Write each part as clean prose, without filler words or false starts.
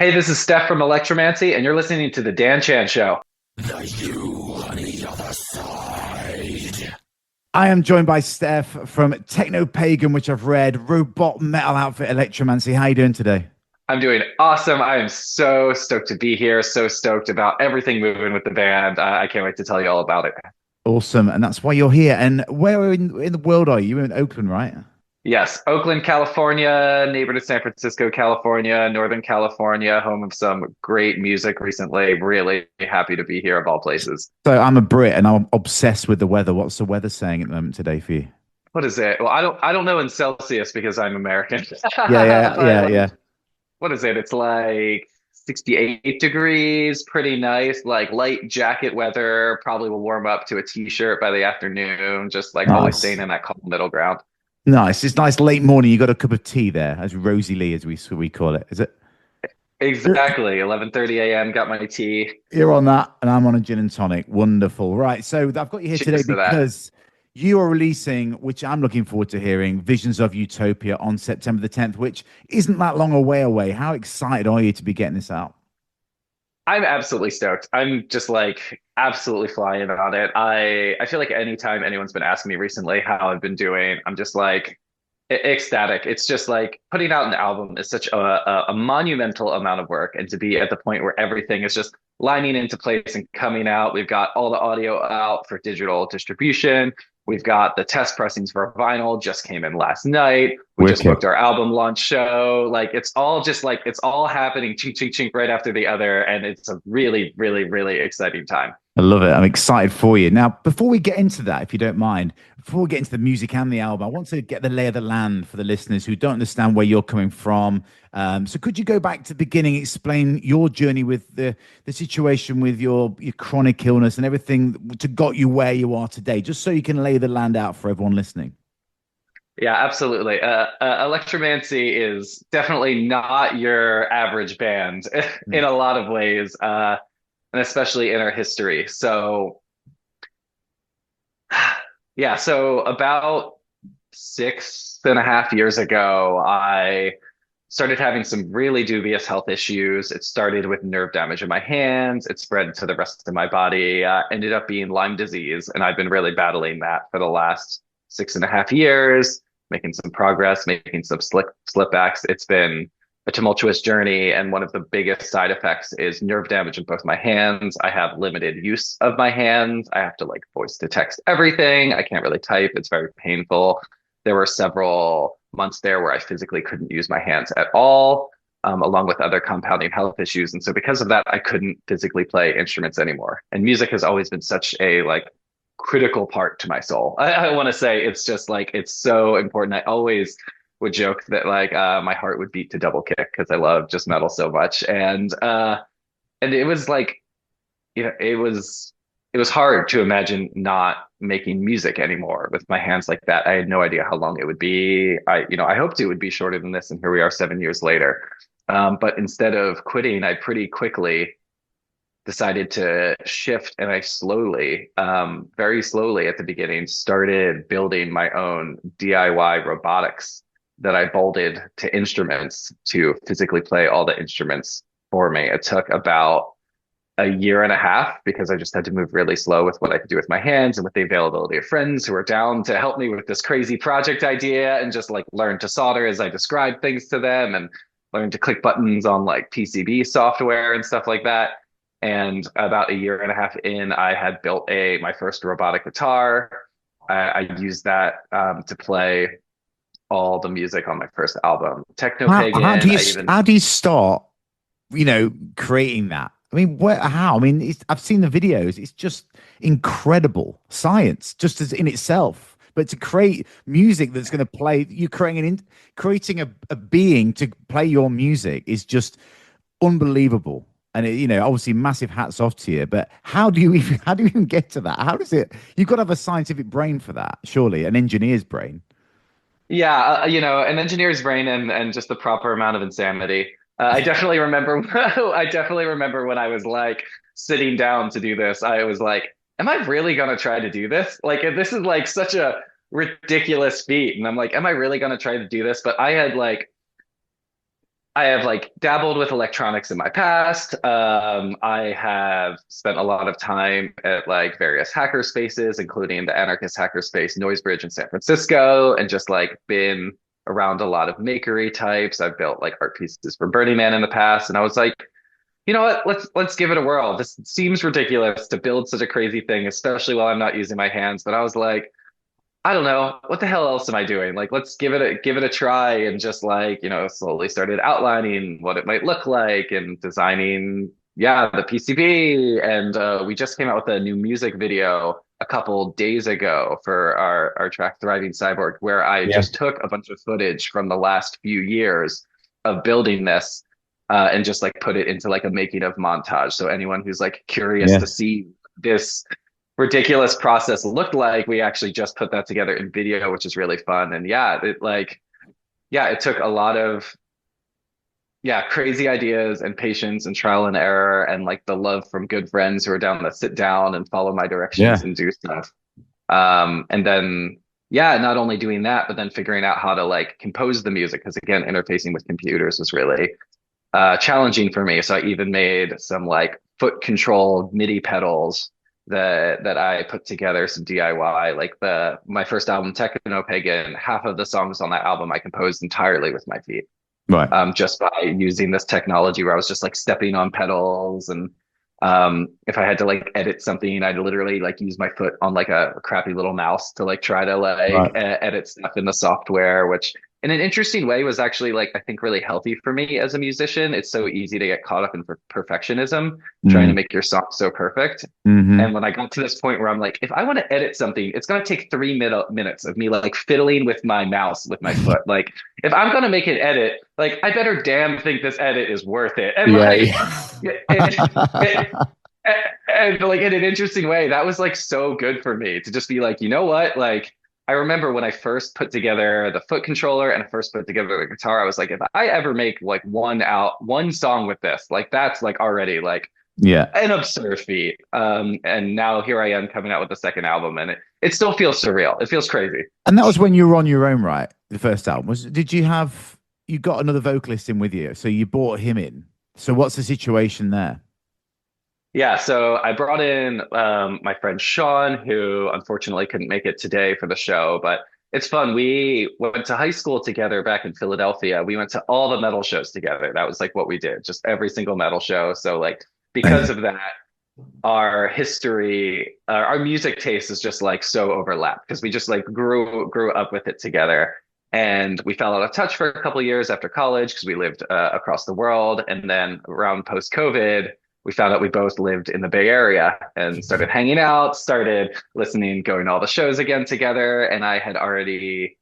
Hey, this is Steph from Electromancy, and you're listening to the Dan Chan Show. The you on the other side. I am joined by Steph from Techno Pagan, which I've read, robot metal outfit Electromancy. How you doing today? I'm doing awesome. I am so stoked to be here. So stoked about everything moving with the band. I can't wait to tell you all about it. Awesome, and that's why you're here. And where in the world are you? You're in Oakland, right? Yes, Oakland, California, neighbor to San Francisco, California, Northern California, home of some great music recently. Really happy to be here of all places. So I'm a Brit, and I'm obsessed with the weather. What's the weather saying at the moment today for you? What is it? Well, I don't know in Celsius because I'm American. Yeah, yeah, But yeah, yeah. what is it? It's like 68 degrees, pretty nice, like light jacket weather. Probably will warm up to a t-shirt by the afternoon, just like always staying Nice, in that calm middle ground. nice. It's nice late morning. You got a cup of tea there, as Rosie Lee, as we call it. Is it? You're, Exactly. 11:30 a.m. Got my tea. you're on that, and I'm on a gin and tonic. Wonderful. Right. So I've got you here today Cheers to that. because you are releasing, which I'm looking forward to hearing, Visions of Utopia on September the 10th, which isn't that long away. How excited are you to be getting this out? I'm absolutely stoked. I'm just like absolutely flying on it. I feel like anytime anyone's been asking me recently how I've been doing, I'm just like ecstatic. It's just like putting out an album is such a monumental amount of work, and to be at the point where everything is just lining into place and coming out. We've got all the audio out for digital distribution. We've got the test pressings for vinyl just came in last night. We just Wicked. booked our album launch show. Like it's all just like it's all happening chink chink chink right after the other, and it's a really really really exciting time. I love it. I'm excited for you. Now, before we get into that, if you don't mind, before we get into the music and the album, I want to get the lay of the land for the listeners who don't understand where you're coming from. So could you go back to the beginning, explain your journey with the situation with your chronic illness and everything to got you where you are today, just so you can lay the land out for everyone listening? Yeah, absolutely. Electromancy is definitely not your average band in Mm. a lot of ways, and especially in our history. So, yeah, so about 6.5 years ago, I started having some really dubious health issues. It started with nerve damage in my hands. It spread to the rest of my body, ended up being Lyme disease. And I've been really battling that for the last 6.5 years, making some progress, making some slip backs. It's been a tumultuous journey. And one of the biggest side effects is nerve damage in both my hands. I have limited use of my hands. I have to like voice to text everything. I can't really type. It's very painful. There were several months there where I physically couldn't use my hands at all, along with other compounding health issues. And so because of that, I couldn't physically play instruments anymore. And music has always been such a like critical part to my soul. I want to say it's just like it's so important. I always would joke that like my heart would beat to double kick because I love just metal so much. And it was like it was hard to imagine not making music anymore with my hands like that. I had no idea how long it would be. I hoped it would be shorter than this, and here we are 7 years later. But instead of quitting, I pretty quickly decided to shift, and I slowly, very slowly at the beginning, started building my own DIY robotics that I bolted to instruments to physically play all the instruments for me. It took about a year and a half because I just had to move really slow with what I could do with my hands and with the availability of friends who were down to help me with this crazy project idea and just like learn to solder as I described things to them and learn to click buttons on like PCB software and stuff like that. And about a year and a half in, I had built a my first robotic guitar. I used that to play all the music on my first album, Techno How do Pagan. you I even how do you start, creating that? I mean, how? I mean, I've seen the videos. It's just incredible science, just as in itself. But to create music that's going to play, you creating a being to play your music is just unbelievable. And obviously, massive hats off to you. But how do you even get to that? How does it? You've got to have a scientific brain for that, surely, an engineer's brain. Yeah, an engineer's brain and just the proper amount of insanity. I definitely remember. I definitely remember when I was like sitting down to do this. I was like, "Am I really gonna try to do this? Like, this is like such a ridiculous feat." And I'm like, "Am I really gonna try to do this?" But I had like I have like dabbled with electronics in my past. I have spent a lot of time at like various hacker spaces, including the anarchist hackerspace Noisebridge in San Francisco, and just like been around a lot of makery types. I've built like art pieces for Burning Man in the past, and I was like, you know what? Let's give it a whirl. This seems ridiculous to build such a crazy thing, especially while I'm not using my hands. But I was like, I don't know. What the hell else am I doing? Like, let's give it a try and just like, slowly started outlining what it might look like and designing, yeah, the PCB. And we just came out with a new music video a couple days ago for our track Thriving Cyborg, where I Yeah. just took a bunch of footage from the last few years of building this and just like put it into like a making of montage. So anyone who's like curious Yeah. to see this ridiculous process looked like, we actually just put that together in video, which is really fun. And yeah, it took a lot of crazy ideas and patience and trial and error and like the love from good friends who are down to sit down and follow my directions Yeah. and do stuff. And then not only doing that, but then figuring out how to like compose the music because again, interfacing with computers was really challenging for me. So I even made some like foot controlled MIDI pedals that I put together, some DIY. Like the my first album, Techno Pagan, half of the songs on that album I composed entirely with my feet, Right. just by using this technology where I was just like stepping on pedals and if I had to like edit something, I'd literally like use my foot on like a crappy little mouse to like try to like Right. edit stuff in the software, which in an interesting way was actually like I think really healthy for me as a musician. It's so easy to get caught up in perfectionism, trying to Mm. make your song so perfect. Hmm. And when I got to this point where I'm like, if I want to edit something, it's going to take 3 minutes of me like fiddling with my mouse with my foot. Like, if I'm going to make an edit, like, I better damn think this edit is worth it. And Yeah. like, Yeah. it, and like in an interesting way, that was like so good for me to just be like, you know what? Like, I remember when I first put together the foot controller and I first put together the guitar, I was like, if I ever make like one song with this, like that's like already like Yeah. an absurd feat. And now here I am coming out with the second album, and it still feels surreal. It feels crazy. And that was when you were on your own, right? The first album was. Did you have you got another vocalist in with you? So you brought him in. So what's the situation there? Yeah, so I brought in my friend Sean, who unfortunately couldn't make it today for the show, but it's fun. We went to high school together back in Philadelphia. We went to all the metal shows together. That was like what we did, just every single metal show. So like because Amazing. of that, our history, our music taste is just like so overlapped because we just like grew up with it together. And we fell out of touch for a couple of years after college because we lived across the world. And then around post COVID, we found out we both lived in the Bay Area and started hanging out, started listening, going to all the shows again together. And I had already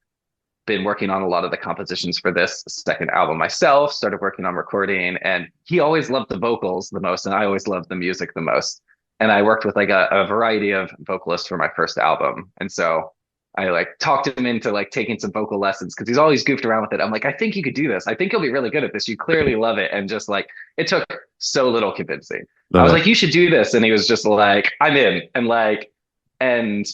been working on a lot of the compositions for this second album myself, started working on recording, and he always loved the vocals the most, and I always loved the music the most. And I worked with like a variety of vocalists for my first album. And so I like talked him into like taking some vocal lessons because he's always goofed around with it. I'm like, I think you could do this. I think you'll be really good at this. You clearly love it. And just like it took so little convincing. I Love was it. like, you should do this. And he was just like, I'm in. And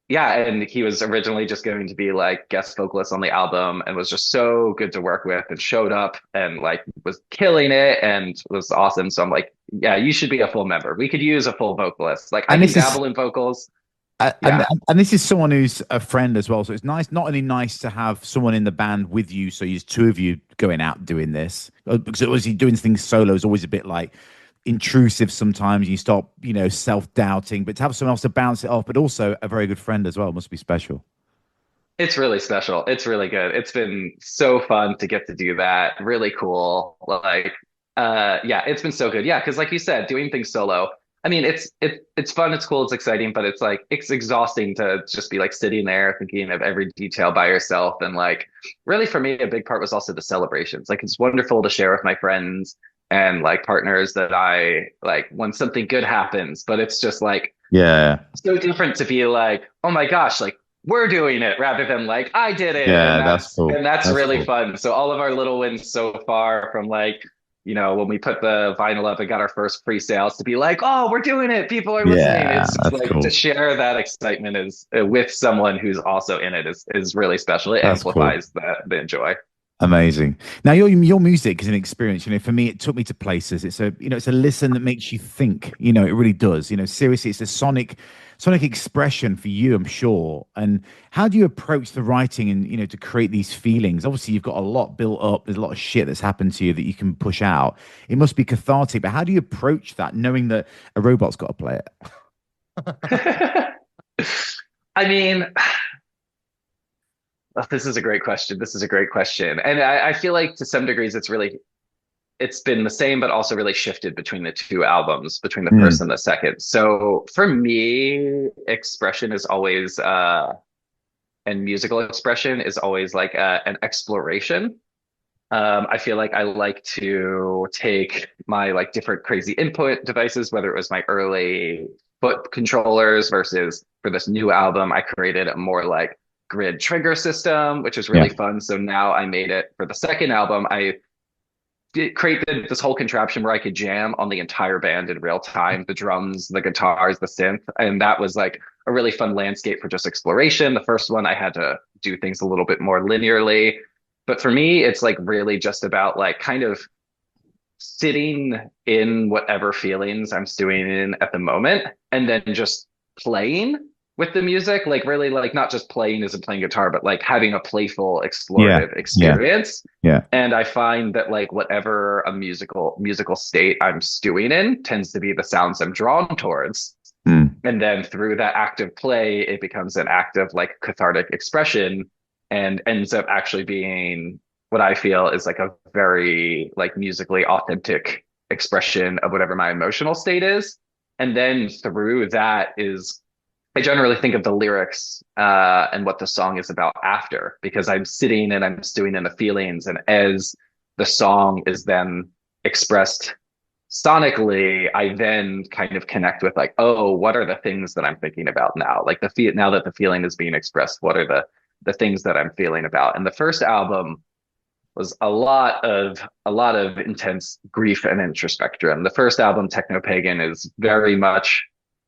yeah, and he was originally just going to be like guest vocalist on the album and was just so good to work with and showed up and like was killing it and was awesome. So I'm like, yeah, you should be a full member. We could use a full vocalist. Like I And can this is dabble in vocals. and Yeah, and this is someone who's a friend as well. So it's nice, not only nice to have someone in the band with you, so you're two of you going out doing this. Because obviously doing things solo is always a bit like intrusive sometimes. You start, self-doubting, but to have someone else to bounce it off, but also a very good friend as well must be special. it's really special. It's really good. It's been so fun to get to do that. Really cool. Like, yeah, it's been so good. Yeah, because like you said, doing things solo. I mean, it's fun, it's cool, it's exciting, but it's like it's exhausting to just be like sitting there thinking of every detail by yourself. And like, really, for me, a big part was also the celebrations. Like, it's wonderful to share with my friends and like partners that I like when something good happens, but it's just like Yeah. so different to be like, oh my gosh, like we're doing it rather than like I did it. And Yeah, that's that's cool. and that's That's really cool. fun. So all of our little wins so far from like, when we put the vinyl up and got our first pre-sales to be like, oh, we're doing it. People are listening. Yeah, It's just that's like to cool. share that excitement is with someone who's also in it is really special. It That's cool. amplifies the joy. Amazing. Now your music is an experience. For me, it took me to places. It's a it's a listen that makes you think. It really does. Seriously, it's a sonic expression for you, I'm sure. And how do you approach the writing and to create these feelings? Obviously, you've got a lot built up. There's a lot of shit that's happened to you that you can push out. It must be cathartic. But how do you approach that, knowing that a robot's got to play it? I mean, this is a great question. This is a great question. And I feel like to some degrees it's been the same, but also really shifted between the two albums, between the first Mm, and the second. So for me, expression is always and musical expression is always like an exploration. I feel like I like to take my like different crazy input devices, whether it was my early foot controllers versus for this new album, I created a more like grid trigger system, which is yeah. really fun. So now I made it for the second album. I created this whole contraption where I could jam on the entire band in real time, the drums, the guitars, the synth. And that was like a really fun landscape for just exploration. The first one, I had to do things a little bit more linearly. But for me, it's like really just about like kind of sitting in whatever feelings I'm stewing in at the moment and then just playing with the music, like really like not just playing as in playing guitar, but like having a playful Yeah. explorative Yeah. experience. Yeah. And I find that like whatever a musical state I'm stewing in tends to be the sounds I'm drawn towards. Mm, And then through that active play, it becomes an active like cathartic expression and ends up actually being what I feel is like a very like musically authentic expression of whatever my emotional state is. And then through that is I generally think of the lyrics and what the song is about after, because I'm sitting and I'm stewing in the feelings, and as the song is then expressed sonically, I then kind of connect with like, oh, what are the things that I'm thinking about now? Like now that the feeling is being expressed, what are the things that I'm feeling about? And the first album was a lot of intense grief and introspection. The first album, Techno Pagan, is very much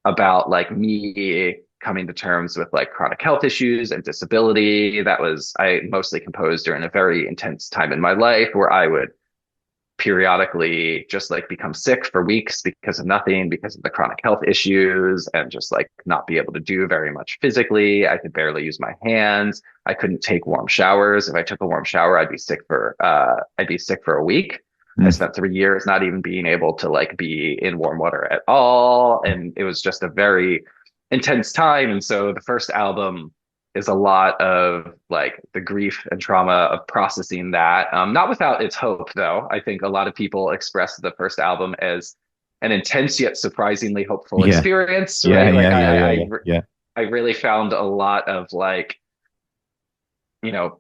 about like me coming to terms with like chronic health issues and disability. That was I mostly composed during a very intense time in my life where I would periodically just like become sick for weeks because of nothing, because of the chronic health issues, and just like not be able to do very much physically. I could barely use my hands. I couldn't take warm showers. If I took a warm shower, I'd be sick for a week. I mm. spent 3 years not even being able to like be in warm water at all. And it was just a very intense time. And so the first album is a lot of like the grief and trauma of processing that. Not without its hope, though. I think a lot of people express the first album as an intense yet surprisingly hopeful Yeah. experience, Yeah. right? Like Yeah. I, Yeah. I, Yeah. I, Yeah. Yeah. I really found a lot of like, you know,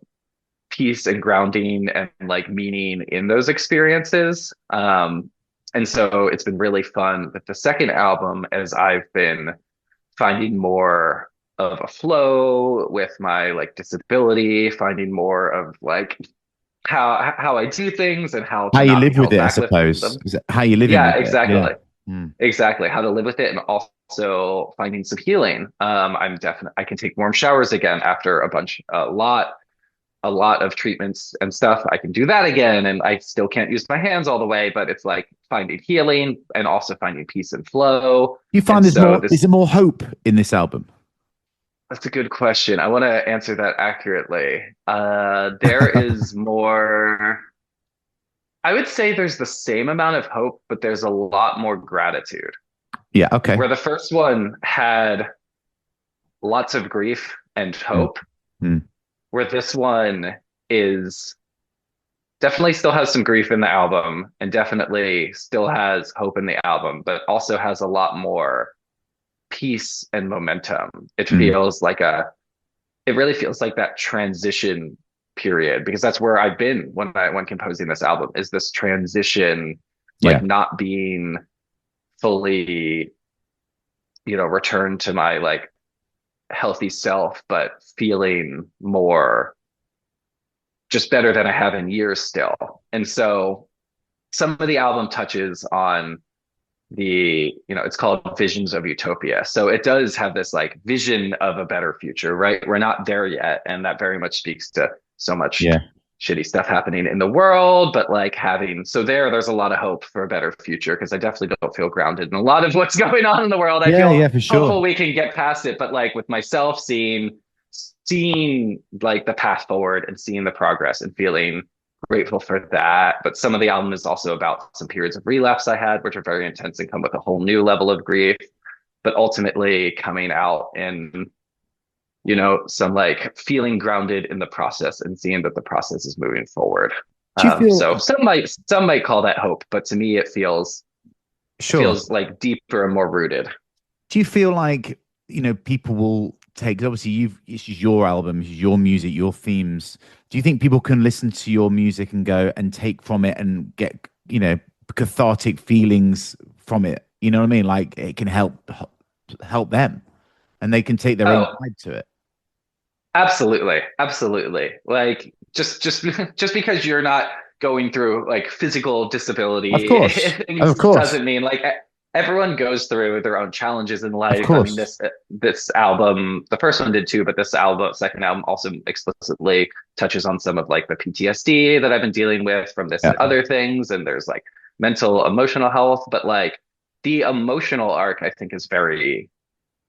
peace and grounding and like meaning in those experiences. And so it's been really fun with the second album as I've been finding more of a flow with my like disability, finding more of like how I do things and how How to you not be live with held it, I back with suppose. them. Is it how you living Yeah, with it? Yeah. exactly. Mm. Exactly. How to live with it and also finding some healing. I can take warm showers again after a lot of treatments and stuff. I can do that again, and I still can't use my hands all the way, but it's like finding healing and also finding peace and flow. You And find there's so more? Is this there more hope in this album? That's a good question. I want to answer that accurately. There is more. I would say there's the same amount of hope, but there's a lot more gratitude. Yeah. Okay. Where the first one had lots of grief and Mm. hope, Mm. where this one is definitely still has some grief in the album and definitely still has hope in the album, but also has a lot more peace and momentum. Mm. It really feels like that transition period, because that's where I've been when composing this album, is this transition, like Yeah. not being fully, returned to my like healthy self, but feeling more just better than I have in years still. And so some of the album touches on it's called Visions of Utopia. So it does have this like vision of a better future, right? We're not there yet. And that very much speaks to so much Yeah. shitty stuff happening in the world, but like having so there's a lot of hope for a better future because I definitely don't feel grounded in a lot of what's going on in the world. I Yeah, feel yeah, for sure. hopeful we can get past it, but like with myself seeing like the path forward and seeing the progress and feeling grateful for that. But some of the album is also about some periods of relapse I had, which are very intense and come with a whole new level of grief. But ultimately coming out in, some like feeling grounded in the process and seeing that the process is moving forward. Do you feel So some might call that hope, but to me it sure? feels like deeper and more rooted. Do you feel like, people will take, 'cause obviously it's your album, it's your music, your themes. Do you think people can listen to your music and go and take from it and get, cathartic feelings from it? You know what I mean? Like it can help them and they can take their own Oh, side to it. absolutely, absolutely. Like just because you're not going through like physical Of disability course. things Of course. doesn't mean like everyone goes through their own challenges in Of life. I mean, course. this album, the first one did too, but this album, second album, also explicitly touches on some of like the PTSD that I've been dealing with from this and Yeah. other things, and there's like mental, emotional health, but like the emotional arc, I think, is very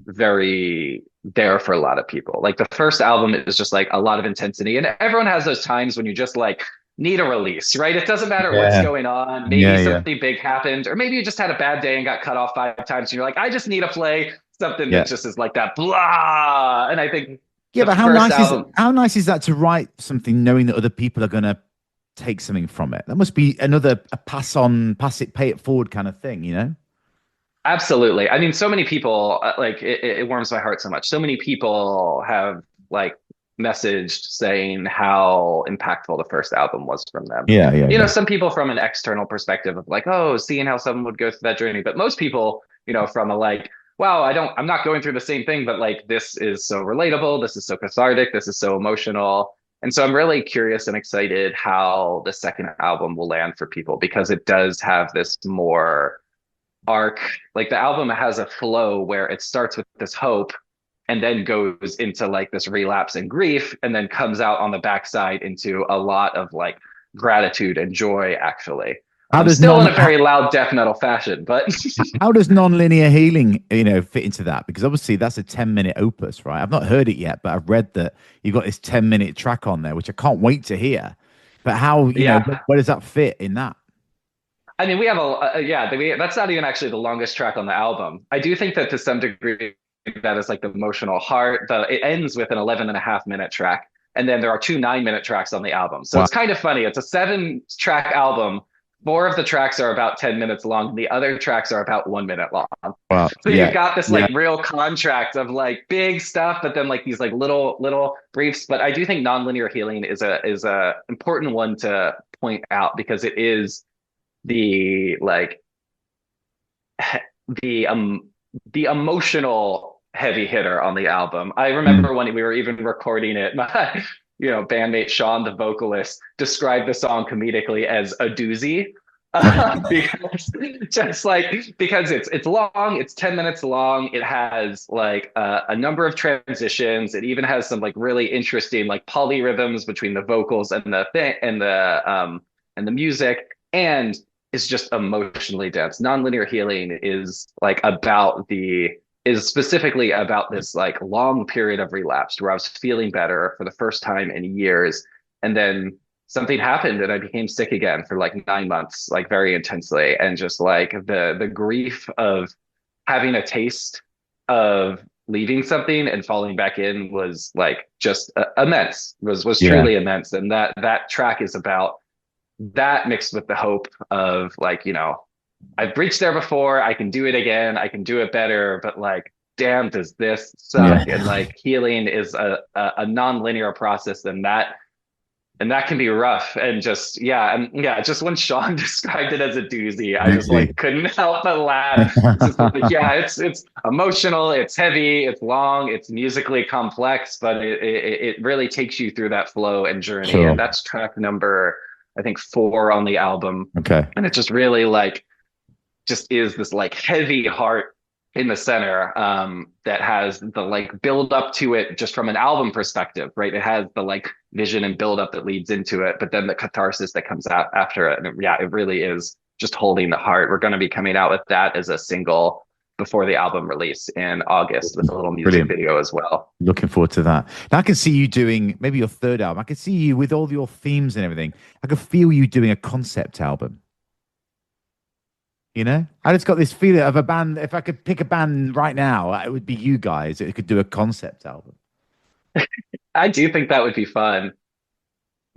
very there for a lot of people. Like the first album is just like a lot of intensity, and everyone has those times when you just like need a release, right? It doesn't matter what's Yeah. going on. Maybe Yeah. Yeah. something big happened, or maybe you just had a bad day and got cut off 5 times. And you're like, I just need to play something that Yeah. just is like that, blah. And I think Yeah, the but first album, how nice is that to write something knowing that other people are gonna take something from it? That must be another a pass it, pay it forward kind of thing, you know? absolutely. I mean, so many people like it warms my heart so much. So many people have like messaged saying how impactful the first album was from them. Yeah, yeah, yeah. Some people from an external perspective of like, oh, seeing how someone would go through that journey. But most people, from a like, wow, I'm not going through the same thing, but like this is so relatable, this is so cathartic, this is so emotional. And so I'm really curious and excited how the second album will land for people because it does have this more arc. Like the album has a flow where it starts with this hope and then goes into like this relapse and grief and then comes out on the backside into a lot of like gratitude and joy actually. How does Still in non a very loud death metal fashion, but how does non-linear healing, fit into that? Because obviously that's a 10-minute opus, right? I've not heard it yet, but I've read that you've got this 10-minute track on there, which I can't wait to hear. But how, yeah. where does that fit in that? I mean, we have that's not even actually the longest track on the album. I do think that to some degree that is like the emotional heart. It ends with an 11 and a half minute track. And then there are two 9-minute tracks on the album. So Wow. it's kind of funny. It's a 7-track album. 4 of the tracks are about 10 minutes long. The other tracks are about 1 minute long. Wow. So you've Yeah. got this Yeah. like real contract of like big stuff, but then like these like little briefs. But I do think nonlinear healing is a important one to point out because it is the like the um the emotional heavy hitter on the album. I Mm. remember when we were even recording it, my bandmate Sean, the vocalist, described the song comedically as a doozy. Because because it's long, it's 10 minutes long. It has like a number of transitions. It even has some like really interesting like polyrhythms between the vocals and the thing and the music. And is just emotionally dense. Nonlinear healing is specifically about this like long period of relapse where I was feeling better for the first time in years. And then something happened and I became sick again for like 9 months, like very intensely. And just like the grief of having a taste of leaving something and falling back in was like just immense, was Yeah. truly immense. And that track is about that mixed with the hope of like, I've reached there before, I can do it again, I can do it better, but like, damn, does this Yeah. suck? And like healing is a non-linear process and that can be rough. And just just when Sean described it as a doozy, I just Doozy. like couldn't help but laugh. It's just like, yeah, it's emotional, it's heavy, it's long, it's musically complex, but it really takes you through that flow and journey. Sure. And that's track number, I think, 4 on the album. Okay. And it just really like just is this like heavy heart in the center, that has the like build up to it just from an album perspective, right? It has the like vision and build up that leads into it, but then the catharsis that comes out after it. And yeah, it really is just holding the heart. We're going to be coming out with that as a single before the album release in August with a little music Brilliant. video as well. Looking forward to that. Now I can see you doing maybe your third album. I can see you with all your themes and everything. I can feel you doing a concept album. You know, I just got this feeling of a band. If I could pick a band right now, it would be you guys. It could do a concept album. I do think that would be fun.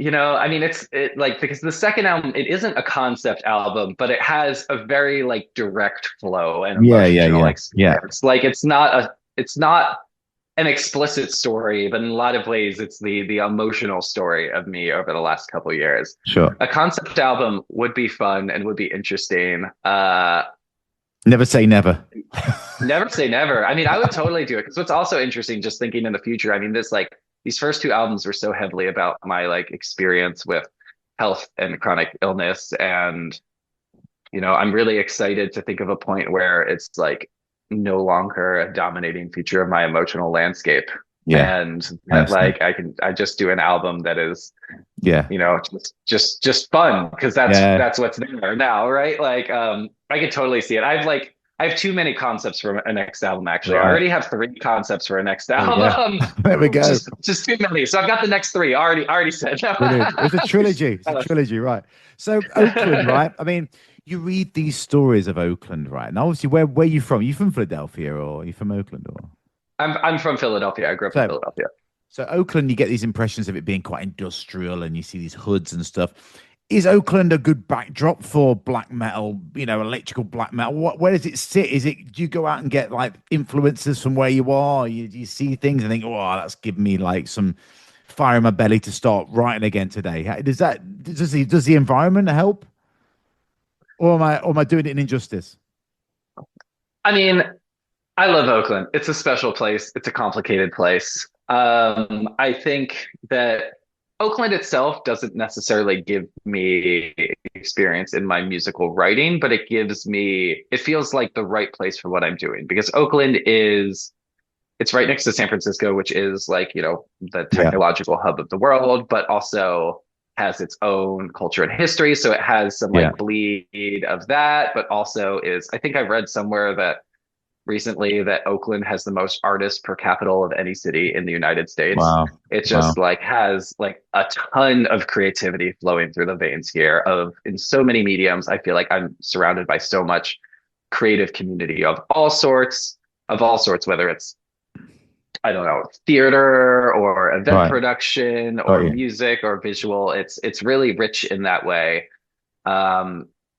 I mean, like because the second album, it isn't a concept album, but it has a very like direct flow and Yeah, yeah, emotional yeah, yeah. experience. Like it's not an explicit story, but in a lot of ways, it's the emotional story of me over the last couple of years. Sure. A concept album would be fun and would be interesting. Never say never. Never say never. I mean, I would totally do it because what's also interesting, just thinking in the future. I mean, these first two albums were so heavily about my like experience with health and chronic illness, and I'm really excited to think of a point where it's like no longer a dominating feature of my emotional landscape, Yeah, and I that understand. like I just do an album that is Yeah, just fun because that's yeah, that's what's there now, right? Like I could totally see it. I have too many concepts for a next album, actually. I right. already have three concepts for a next There we go. album. There we go. Just too many. So I've got the next three already said. Brilliant. It's a trilogy. It's a trilogy, right? So Oakland, right? I mean, you read these stories of Oakland, right? And obviously, where are you from? Are you from Philadelphia or are you from Oakland or? I'm from Philadelphia. I grew up in So Philadelphia. So Oakland, you get these impressions of it being quite industrial, and you see these hoods and stuff. Is Oakland a good backdrop for black metal? Electrical black metal. Where does it sit? Do you go out and get like influences from where you are? Do you see things and think, oh, that's given me like some fire in my belly to start writing again today? Does the environment help, or am I doing it an injustice? I mean, I love Oakland. It's a special place. It's a complicated place. I think that Oakland itself doesn't necessarily give me experience in my musical writing, but it feels like the right place for what I'm doing because it's right next to San Francisco, which is like, the Yeah, technological hub of the world, but also has its own culture and history. So it has some yeah. like bleed of that, but also I think I read somewhere that recently that Oakland has the most artists per capita of any city in the United States. Wow, It wow. just like has like a ton of creativity flowing through the veins here of in so many mediums. I feel like I'm surrounded by so much creative community of all sorts, whether it's I don't know, theater or event Right, production got or you. music or visual. It's really rich in that way.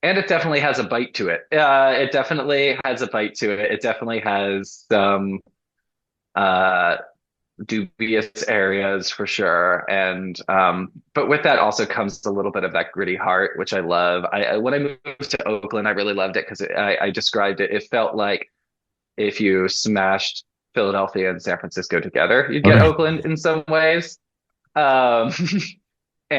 And it definitely has a bite to it. It definitely has a bite to it. It definitely has some uh, dubious areas for sure. And but with that also comes a little bit of that gritty heart, which I love. When I moved to Oakland, I really loved it because I described it. It felt like if you smashed Philadelphia and San Francisco together, you'd get Okay, Oakland in some ways. Um,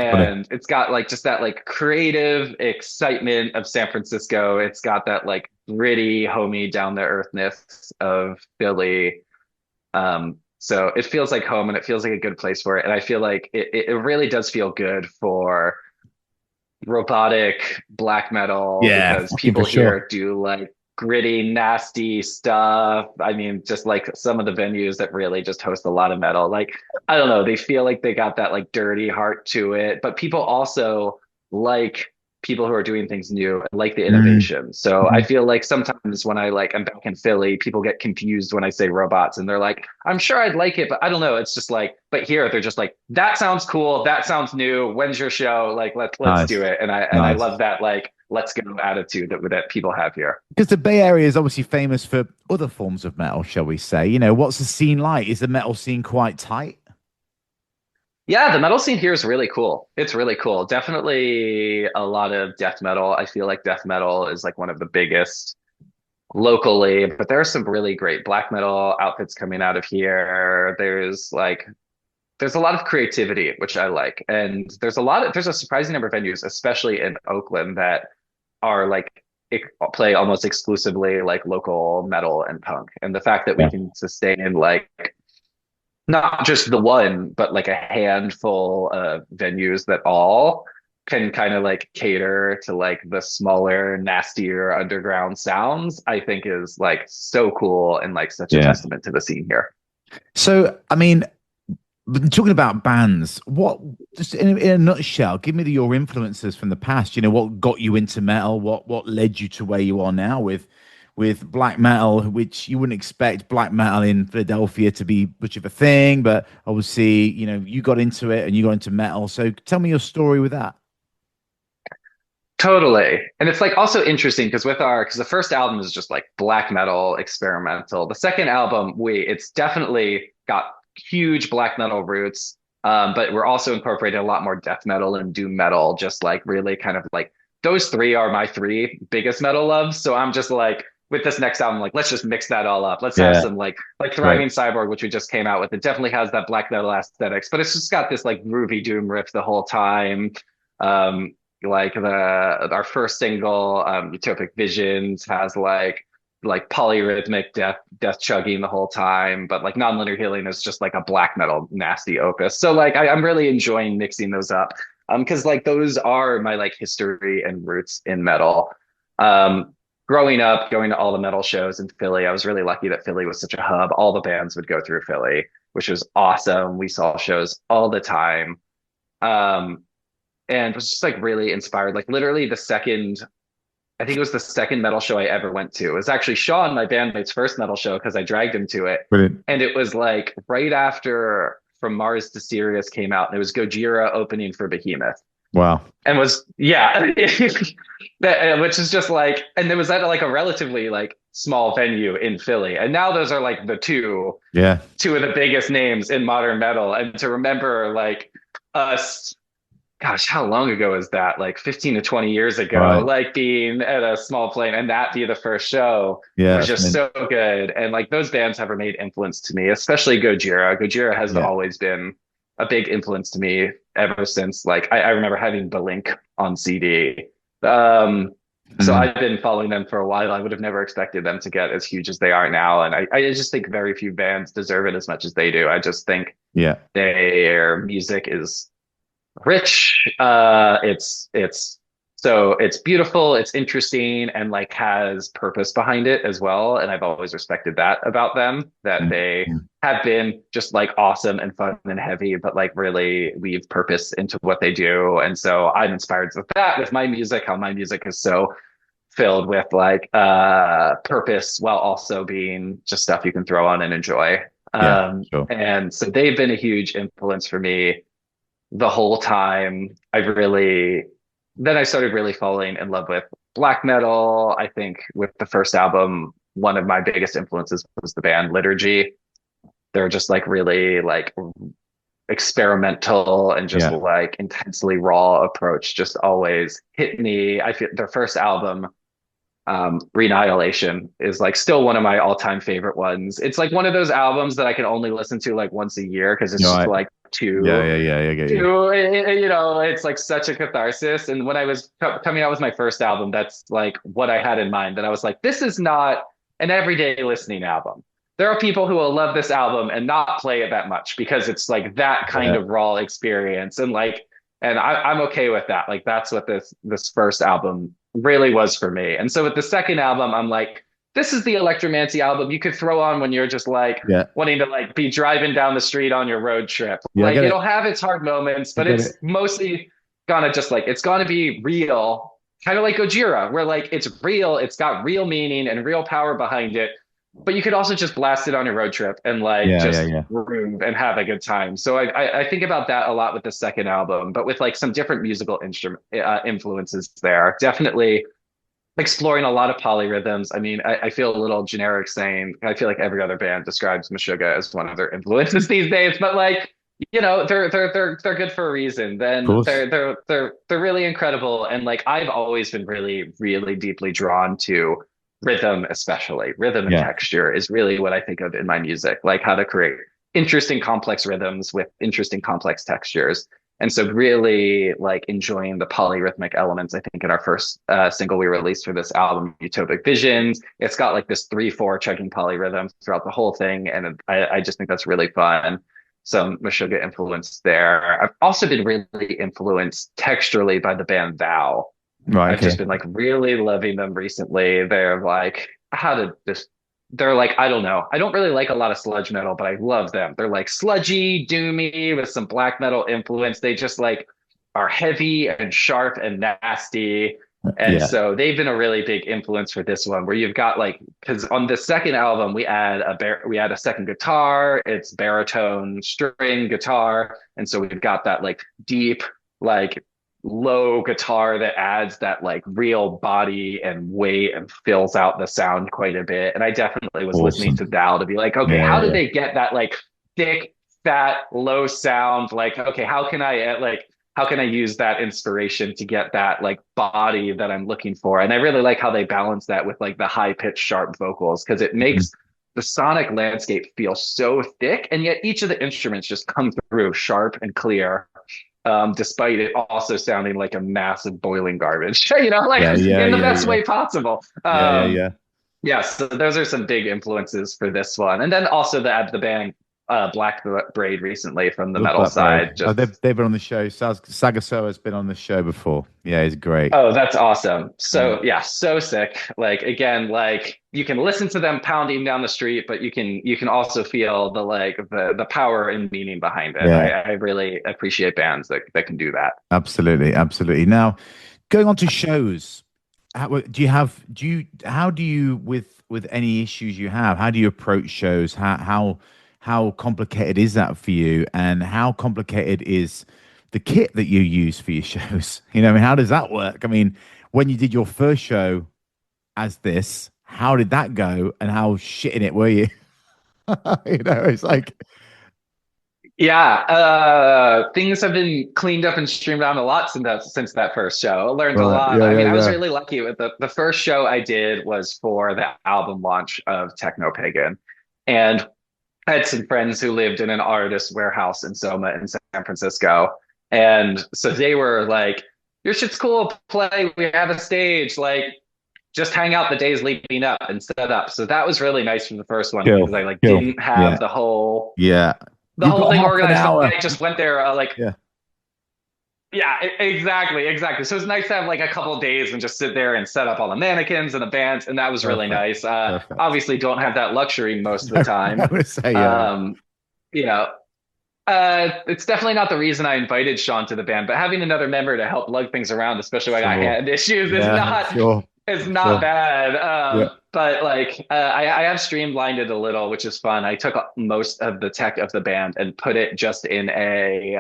got it. and it's got like just that like creative excitement of San Francisco. It's got that like gritty, homey, down to earthness of Philly. So it feels like home and it feels like a good place for it. And I feel like it really does feel good for robotic black metal Yeah, because fucking for people sure. here do like gritty, nasty stuff. I mean, just like some of the venues that really just host a lot of metal. Like, I don't know, they feel like they got that like dirty heart to it, but people also like people who are doing things new and like the Mm, innovation. So I mm. feel like sometimes when I'm back in Philly, people get confused when I say robots and they're like, I'm sure I'd like it, but I don't know. It's just like, but here they're just like, that sounds cool. That sounds new. When's your show? Like, let's do Nice, it. And I love nice. that like let's go attitude that people have here. Because the Bay Area is obviously famous for other forms of metal, shall we say? What's the scene like? Is the metal scene quite tight? Yeah, the metal scene here is really cool. It's really cool. Definitely a lot of death metal. I feel like death metal is like one of the biggest locally, but there are some really great black metal outfits coming out of here. There's a lot of creativity, which I like. And there's a surprising number of venues, especially in Oakland, that are like play almost exclusively like local metal and punk. And the fact that we Yeah. can sustain like not just the one, but like a handful of venues that all can kind of like cater to like the smaller, nastier underground sounds, I think is like so cool and like such a Yeah. testament to the scene here. So, I mean, talking about bands, what just in a nutshell, give me your influences from the past. You know, what got you into metal? What led you to where you are now with black metal, which you wouldn't expect black metal in Philadelphia to be much of a thing, but obviously, you know, you got into it and you got into metal. So tell me your story with that. Totally. And it's like also interesting because because the first album is just like black metal experimental. The second album, it's definitely got huge black metal roots. But we're also incorporating a lot more death metal and doom metal, just like really kind of like those three are my three biggest metal loves. So I'm just like with this next album, like let's just mix that all up. Let's have Yeah, some like great. Thriving Cyborg, which we just came out with. It definitely has that black metal aesthetics, but it's just got this like groovy doom riff the whole time. Like the our first single, Utopic Visions, has like polyrhythmic death chugging the whole time, but like Nonlinear Healing is just like a black metal nasty opus. So like I'm really enjoying mixing those up. Because like those are my like history and roots in metal. Um Growing up, going to all the metal shows in Philly, I was really lucky that Philly was such a hub. All the bands would go through Philly, which was awesome. We saw shows all the time. Um and was just like really inspired. Like literally I think it was the second metal show I ever went to. It was actually Sean, my bandmate's first metal show because I dragged him to it. Brilliant. And it was like right after From Mars to Sirius came out, and it was Gojira opening for Behemoth. Wow. And was, yeah, which is just like, and it was at like a relatively like small venue in Philly. And now those are like the Yeah. two of the biggest names in modern metal. And to remember like us, gosh, how long ago is that? Like 15 to 20 years ago, Right. like being at a small plane and that be the first show Yeah. was That's just mint. so good. And like those bands have remained influence to me, especially Gojira. Gojira has Yeah. always been a big influence to me ever since like I remember having Blink on CD. So Mhm. I've been following them for a while. I would have never expected them to get as huge as they are now. And I just think very few bands deserve it as much as they do. I just think Yeah. their music is rich. It's beautiful, it's interesting, and like has purpose behind it as well. And I've always respected that about them, that they Mhm. have been just like awesome and fun and heavy, but like really weave purpose into what they do. And so I'm inspired with that with my music, how my music is so filled with like purpose while also being just stuff you can throw on and enjoy. Yeah. Sure. And so they've been a huge influence for me the whole time. Then I started really falling in love with black metal. I think with the first album, one of my biggest influences was the band Liturgy. They're just like really like experimental and just Yeah. like intensely raw approach just always hit me. I feel their first album, Renihilation, is like still one of my all-time favorite ones. It's like one of those albums that I can only listen to like once a year because it's You're just right. like Yeah. too Yeah. Yeah. I get you. too it's like such a catharsis. And when I was coming out with my first album, that's like what I had in mind, that I was like, this is not an everyday listening album. There are people who will love this album and not play it that much because it's like that kind Yeah. of raw experience. And like, and I'm okay with that. Like that's what this first album really was for me. And so with the second album, I'm like, this is the Electromancy album you could throw on when you're just like Yeah. wanting to like be driving down the street on your road trip. Yeah. I Like get it'll it. have its hard moments, I but get it's it. mostly gonna just like it's gonna be real, kind of like Gojira, where like it's real, it's got real meaning and real power behind it. But you could also just blast it on your road trip and like Yeah. Yeah. just Yeah. groove and have a good time. So I think about that a lot with the second album, but with like some different musical instrument influences there. Definitely exploring a lot of polyrhythms. I mean, I feel a little generic saying I feel like every other band describes Meshuggah as one of their influences these days, but like they're good for a reason. Of Then course. they're really incredible, and like I've always been really deeply drawn to rhythm, especially rhythm and Yeah. texture is really what I think of in my music, like how to create interesting complex rhythms with interesting complex textures. And so really like enjoying the polyrhythmic elements. I think in our first single we released for this album, Utopic Visions, it's got like this 3/4 chugging polyrhythm throughout the whole thing. And I just think that's really fun. Some Meshuggah influence there. I've also been really influenced texturally by the band Thou. Right. I've just Okay. been like really loving them recently. They're like, how to just, they're like, I don't know. I don't really like a lot of sludge metal, but I love them. They're like sludgy, doomy with some black metal influence. They just like are heavy and sharp and nasty. And Yeah. so they've been a really big influence for this one, where you've got like, because on the second album we add a second guitar. It's baritone string guitar, and so we've got that like deep like low guitar that adds that like real body and weight and fills out the sound quite a bit. And I definitely was listening to Awesome. Dal to be like, okay, Yeah. how Yeah. did Yeah. they get that like thick, fat, low sound? Like, okay, how can I use that inspiration to get that like body that I'm looking for? And I really like how they balance that with like the high pitched, sharp vocals, because it Mhm. makes the sonic landscape feel so thick, and yet each of the instruments just come through sharp and clear, despite it also sounding like a massive boiling garbage, like Yeah. Yeah. in the Yeah. best Yeah. way possible. Yeah. Yeah. Yeah. Yeah, so those are some big influences for this one. And then also the band Black Braid recently from the Love metal Black Braid. side. Oh, Just, they've been on the show. Sagasoa has been on the show before. Yeah, he's great. oh, that's awesome. Mm. So yeah, so sick. Like again, like you can listen to them pounding down the street, but you can also feel the power and meaning behind it. Yeah, I really appreciate bands that can do that. absolutely, absolutely. Now, going on to shows, how do you with any issues you have? How do you approach shows? How complicated is that for you? And how complicated is the kit that you use for your shows? I mean, how does that work? I mean, when you did your first show as this, how did that go? And how shit in it were you? It's like, Yeah, things have been cleaned up and streamlined a lot since that first show. I learned a right, lot. yeah, I yeah, mean, I was yeah, really lucky with the first show I did was for the album launch of Techno Pagan. And I had some friends who lived in an artist warehouse in Soma in San Francisco. And so they were like, your shit's cool, play, we have a stage, like just hang out the days leading up and set up. So that was really nice for the first one kill, because I like kill, didn't yeah, have yeah. the You've whole got thing half an organized. So hour. I just went there like, Yeah, yeah, exactly. So it's nice to have like a couple of days and just sit there and set up all the mannequins and the bands, and that was really perfect, nice. perfect. Obviously, don't have that luxury most of the No, I time. would say, yeah, Um, you know, it's definitely not the reason I invited Sean to the band, but having another member to help lug things around, especially when I got sure, hand issues, is yeah, not sure, is not sure, bad. yeah, But like I have streamlined it a little, which is fun. I took most of the tech of the band and put it just in a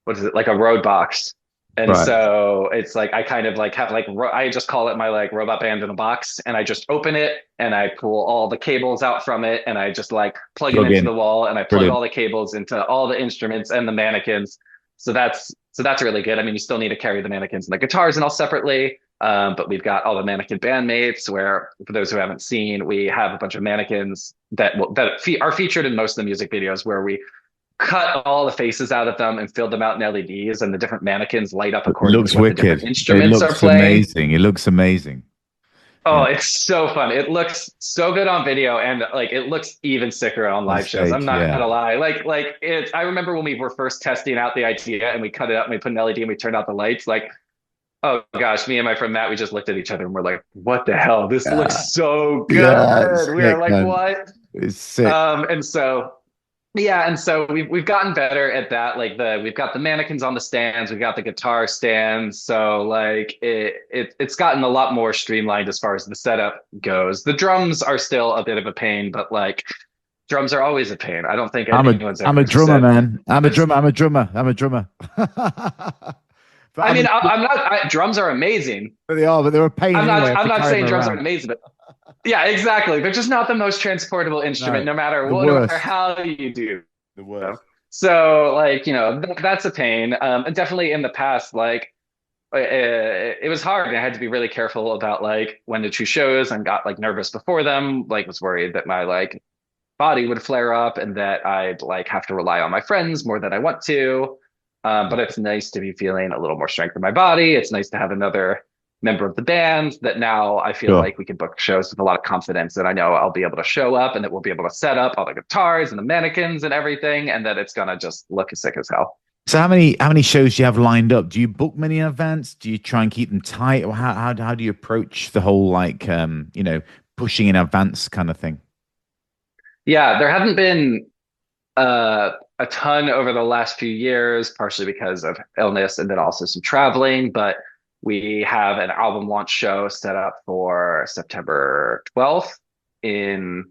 what is it, like a road box. And right, so it's like I kind of like have like I just call it my like robot band in a box, and I just open it and I pull all the cables out from it and I just like plug them plug into in, the wall and I plug brilliant. all the cables into all the instruments and the mannequins. So that's really good. I mean, you still need to carry the mannequins and the guitars and all separately. But we've got all the mannequin bandmates where, for those who haven't seen, we have a bunch of mannequins that are featured in most of the music videos where we cut all the faces out of them and fill them out in LEDs, and the different mannequins light up It according to looks what the different wicked. It instruments are looks playing. amazing. It looks amazing. Oh, Yeah, it's so fun. It looks so good on video, and like it looks even sicker on on live shows. I'm stage, not yeah, gonna lie. Like it's I remember when we were first testing out the idea and we cut it up and we put an LED and we turned out the lights, like, oh gosh, me and my friend Matt, we just looked at each other and we're like, what the hell? This yeah, looks so yeah. It's good. We are sick, like, man. what? It's sick. And so yeah, and so we've gotten better at that. Like we've got the mannequins on the stands, we've got the guitar stands. So like it's gotten a lot more streamlined as far as the setup goes. The drums are still a bit of a pain, but like drums are always a pain. I don't think anyone's I'm a ever drummer, said man. I'm a this. drummer. I'm a drummer. I'm a drummer. But I I mean, mean, I'm not. Drums are amazing. but they're a pain I'm not. anyway. I have I'm to not carry them saying drums are around. amazing, but yeah, exactly. They're just not the most transportable instrument, No, no matter the what, no matter worst. how you do. The So, worst. so like that's a pain. And definitely in the past, like it was hard. I had to be really careful about like when to choose shows and got like nervous before them. Like was worried that my like body would flare up and that I'd like have to rely on my friends more than I want to. But it's nice to be feeling a little more strength in my body. It's nice to have another member of the band that now I feel Sure. like we can book shows with a lot of confidence that I know I'll be able to show up and that we'll be able to set up all the guitars and the mannequins and everything, and that it's gonna just look as sick as hell. So how many shows do you have lined up? Do you book many in advance? Do you try and keep them tight, or how do you approach the whole like pushing in advance kind of thing? Yeah, there haven't been a ton over the last few years, partially because of illness and then also some traveling. But we have an album launch show set up for September 12th in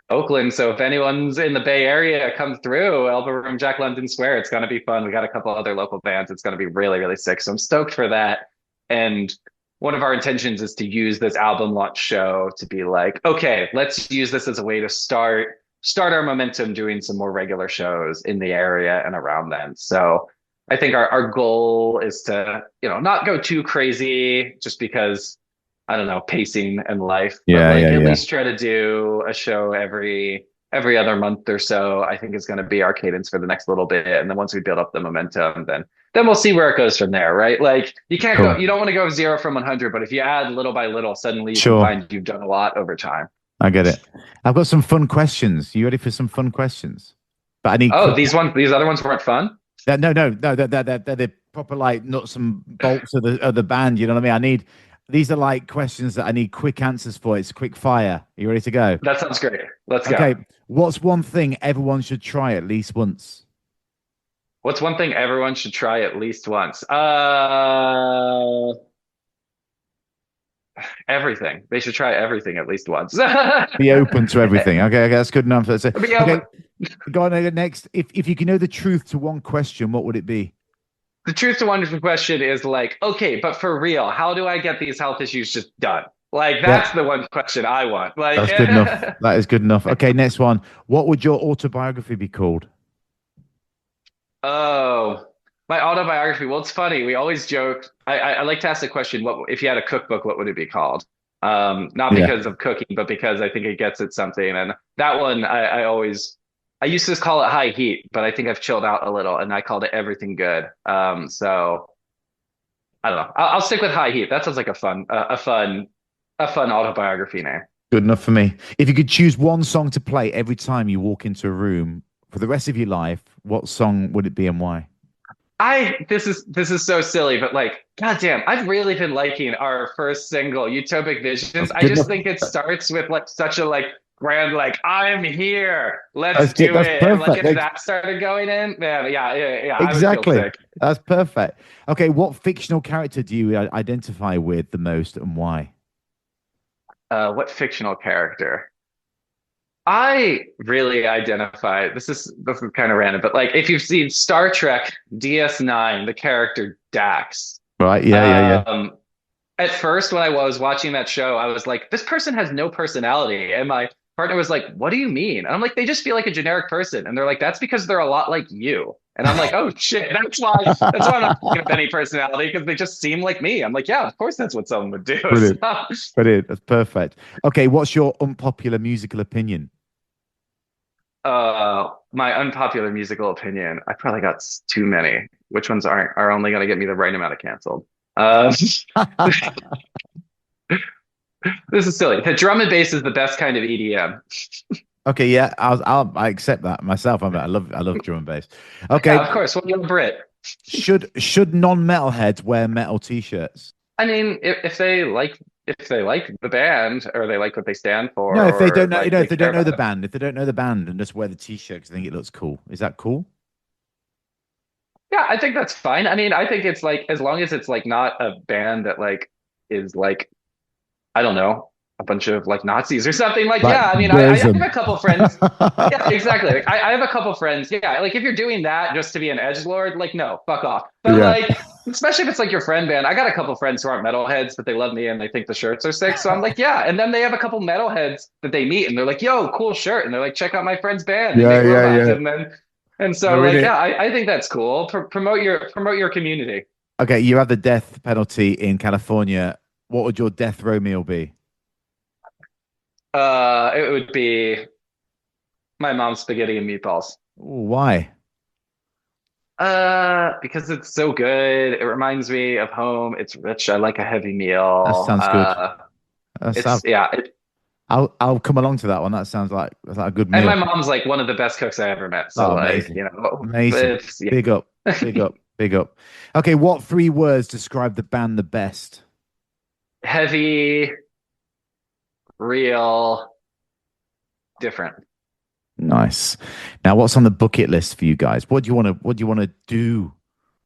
Oakland. So if anyone's in the Bay Area, come through Elbow Room Jack London Square. It's going to be fun. We got a couple other local bands. It's going to be really, really sick. So I'm stoked for that. And one of our intentions is to use this album launch show to be like, okay, let's use this as a way to start our momentum doing some more regular shows in the area and around then. So I think our goal is to, not go too crazy just because I don't know, pacing and life, but Yeah, like yeah, at yeah. least try to do a show every other month or so. I think is going to be our cadence for the next little bit. And then once we build up the momentum, then we'll see where it goes from there, right? Like Cool. you don't want to go 0 from 100, but if you add little by little, suddenly you can Sure. find you've done a lot over time. I get it. I've got some fun questions. You ready for some fun questions? But I need Oh, quick. these other ones weren't fun. No, no, no. They're the proper like nuts and bolts of the band. You know what I mean? I need. These are like questions that I need quick answers for. It's quick fire. You ready to go? That sounds great. Let's go. Okay. What's one thing everyone should try at least once? What's one thing everyone should try at least once? Everything. They should try everything at least once. Be open to everything. Okay, okay, that's good enough. That's it. Be Okay, open. go on next. If you can know the truth to one question, what would it be? The truth to wonderful question is like, okay, but for real, how do I get these health issues just done? Like, Yeah, that's the one question I want. Like, that's good enough. That is good enough. Okay, next one. What would your autobiography be called? oh, my autobiography. Well, it's funny. We always joke. I like to ask the question, what if you had a cookbook, what would it be called? Not Yeah. because of cooking, but because I think it gets at something. And that one, I used to just call it high heat, but I think I've chilled out a little and I called it everything good. So I don't know. I'll stick with high heat. That sounds like a fun autobiography name. Good enough for me. If you could choose one song to play every time you walk into a room for the rest of your life, what song would it be and why? This is so silly, but like, goddamn, I've really been liking our first single, Utopic Visions. That's I good just enough. think it starts with like such a like grand like I'm here, let's That's good. do That's it. And like perfect. if that started going in, man, yeah, I would feel Exactly. sick. That's perfect. Okay, what fictional character do you identify with the most and why? What fictional character? I really identify. This is kind of random, but like if you've seen Star Trek DS9, the character Dax. Right. Yeah, yeah, yeah. Um, at first when I was watching that show, I was like, this person has no personality. And my partner was like, what do you mean? And I'm like, they just feel like a generic person. And they're like, that's because they're a lot like you. And I'm like, oh shit, that's why I'm not thinking of any personality, because they just seem like me. I'm like, yeah, of course that's what someone would do. Brilliant. So, Brilliant. That's perfect. Okay, what's your unpopular musical opinion? my unpopular musical opinion, I probably got too many. Which ones are only going to get me the right amount of canceled? Um, this is silly. The drum and bass is the best kind of EDM. Okay, yeah, I accept that myself. I love drum and bass. Okay, Yeah, of course. Well, you're a Brit. should non-metalheads wear metal t-shirts? I mean, if they like the band or they like what they stand for No, if they or don't know, like if they they care don't know about the it. band, if they don't know the band and just wear the t-shirt 'cause I think it looks cool. Is that cool? Yeah, I think that's fine. I mean, I think it's like as long as it's like not a band that like is like I don't know, a bunch of like Nazis or something. Like, Like yeah, I mean, I have Burzum. a couple friends. Yeah, exactly. Like, I have a couple friends. Yeah, like if you're doing that just to be an edge lord, like no, fuck off. But Yeah. like, especially if it's like your friend band, I got a couple friends who aren't metalheads, but they love me and they think the shirts are sick. So I'm like, yeah. And then they have a couple metalheads that they meet and they're like, yo, cool shirt. And they're like, check out my friend's band. They Yeah, make yeah, robots. yeah. And so No, in like, it. yeah, I think that's cool. Promote your community. Okay, you have the death penalty in California. What would your death row meal be? It would be my mom's spaghetti and meatballs. Ooh, why? Because it's so good. It reminds me of home. It's rich. I like a heavy That meal. sounds good. That's, It's yeah. I'll come along to that one. That sounds like a good And my meal. mom's like one of the best cooks I ever met. So Oh, like, amazing. you know, Amazing. it's yeah. Big up. Big up. Big up. Okay, what three words describe the band the best? Heavy, real, different. Nice. Now, what's on the bucket list for you guys? What do you want to do?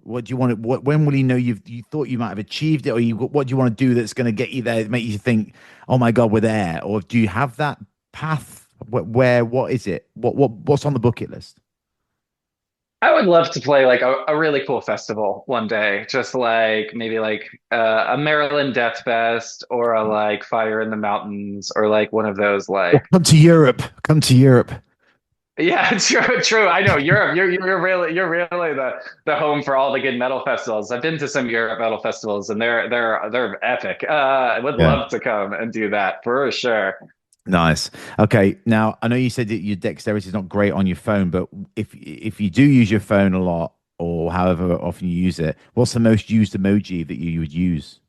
What do you want to, when will you know you thought you might have achieved it, or what do you want to do that's going to get you there, make you think, oh my God, we're there? Or do you have that path? What is it? What's on the bucket list? I would love to play like a really cool festival one day, just like maybe like a Maryland Death Fest or a like Fire in the Mountains or like one of those Or like come to Europe. Come to Europe. yeah, true. I know Europe. You're really the home for all the good metal festivals. I've been to some Europe metal festivals and they're epic. I would Yeah. love to come and do that for sure. Nice. Okay. Now, I know you said that your dexterity is not great on your phone, but if you do use your phone a lot or however often you use it, what's the most used emoji that you would use?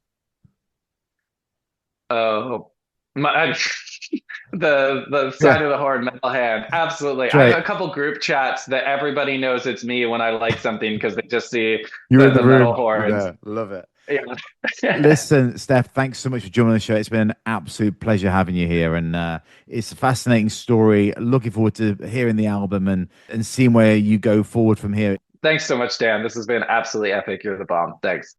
Oh, my, the Yeah. sign of the horn metal hand. Absolutely. That's I have right. a couple group chats that everybody knows it's me when I like something because they just see You're in the the metal room. You're horns. there. Love it. Yeah. Listen, Steph, thanks so much for joining the show. It's been an absolute pleasure having you here, and it's a fascinating story. Looking forward to hearing the album and seeing where you go forward from here. Thanks so much, Dan. This has been absolutely epic. You're the bomb. Thanks.